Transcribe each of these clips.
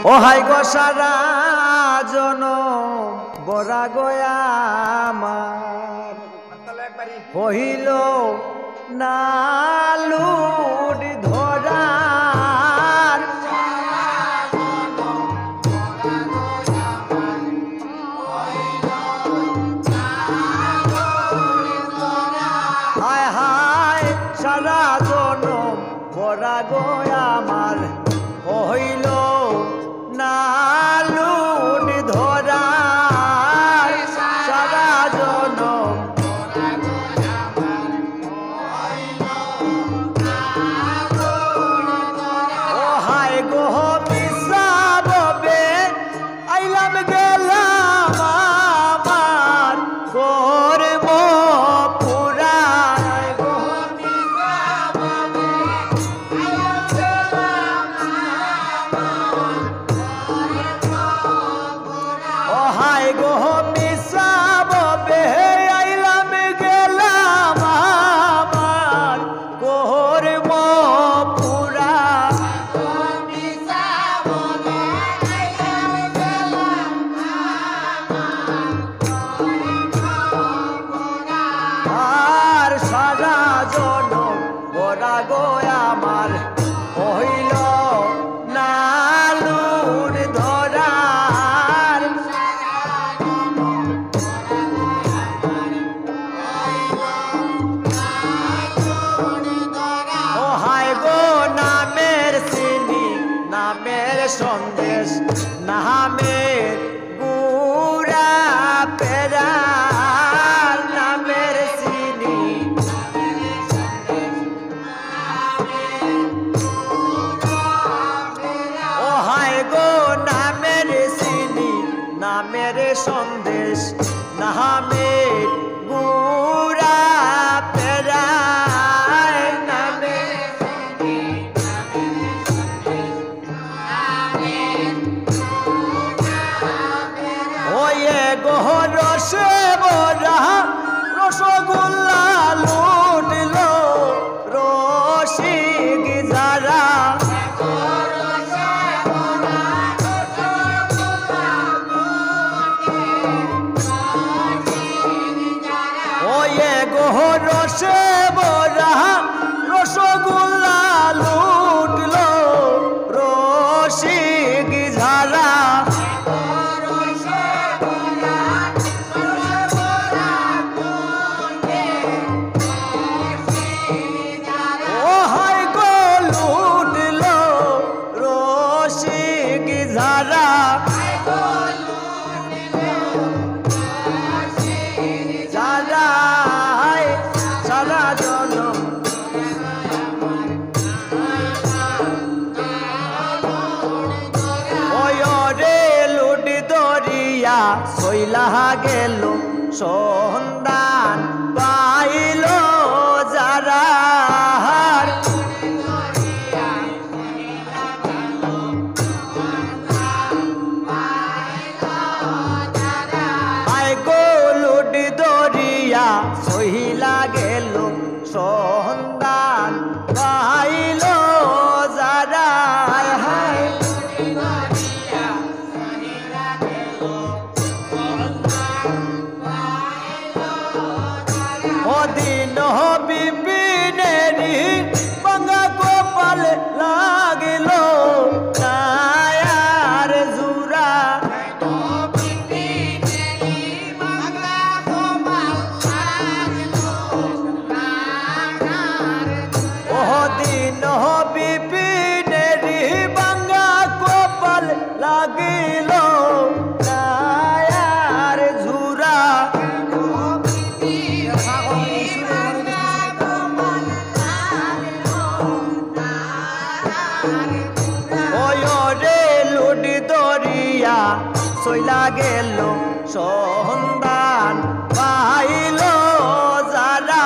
ও high গো সারা জনম বরা গয়া আমার হইল না লুট ধরার হায় হায় সারা জনম বরা গয়া আমার হইল না লুট ধরার সারা জনম ও হায় গো মিশাববে আইলাম গেলাম আমার করব পুরা হায় গো মিশাববে আইলাম গেলাম আমার করব পুরা আর সারা জনম বরা গো আমার হইল না লুট ধরার ও হায় গো নামের চিনি নামের সন্দেশ নামের গুড়া পেরা নামের চিনি ও হায় গো নামের চিনি নামের সন্দেশ নামের গুড়া পেরা গো রসে বরা রসগোল্লা লুটল রসিক যারা ওয়ে গো রসে বরা রসগোল্লা লুটল রসিক যারা সারা জনম ওরে লুট দরিয়া সইলা গেল সন্ধান পাইল যারা সহিলা গেল সন্ধান পাইল যারা অদিন বিপিনেরি বাঙ্গা কপাল লাগিল কায়ার জুরা বিপিনেরি বাঙ্গা কপাল লাগিল কায়ার ঝুরা ওরে লুট দরিয়া সইলা গেল সন্ধান পাইল যারা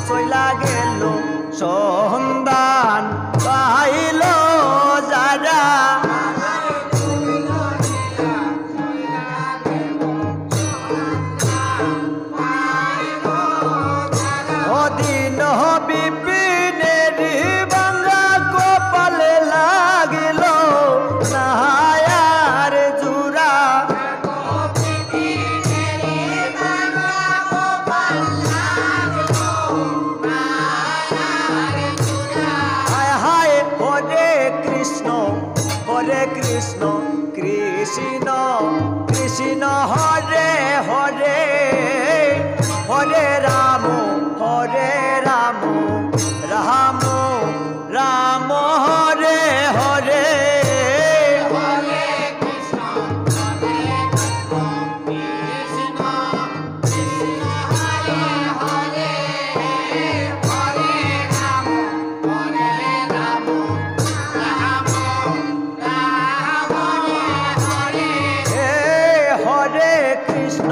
সইলা গেল সন্ধান পাইল যারা কৃষ্ণ কৃষ্ণ হরে হরে হরে রাম রাম রাম হরে হরে হরে কৃষ্ণ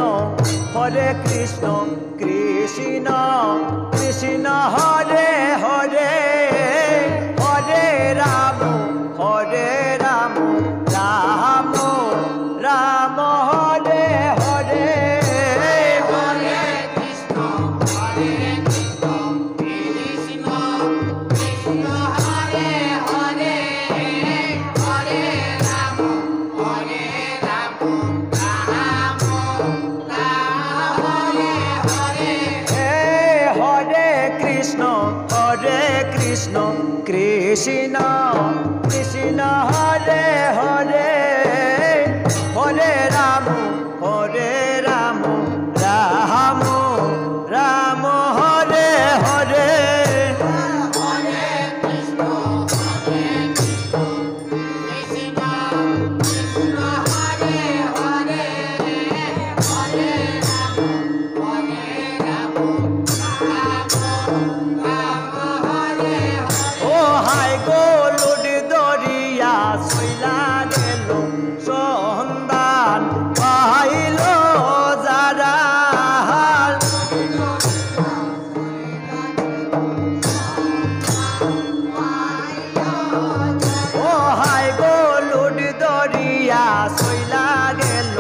কৃষ্ণ কৃষ্ণ হরে হরে হরে রাম রাম রাম হরে হরে হরে কৃষ্ণ কৃষ্ণ কৃষ্ণ হরে হরে হরে রাম কৃষ্ণ কৃষ্ণ কৃষ্ণ হরে হরে হরে রাম রাম রাম হরে হরে হরে কৃষ্ণ কৃষ্ণ কৃষ্ণ হরে হরে হরে রাম সইলা গেল সন্ধান পাইল যারা ও হাই গো লুড দরিয়া সইলা গেল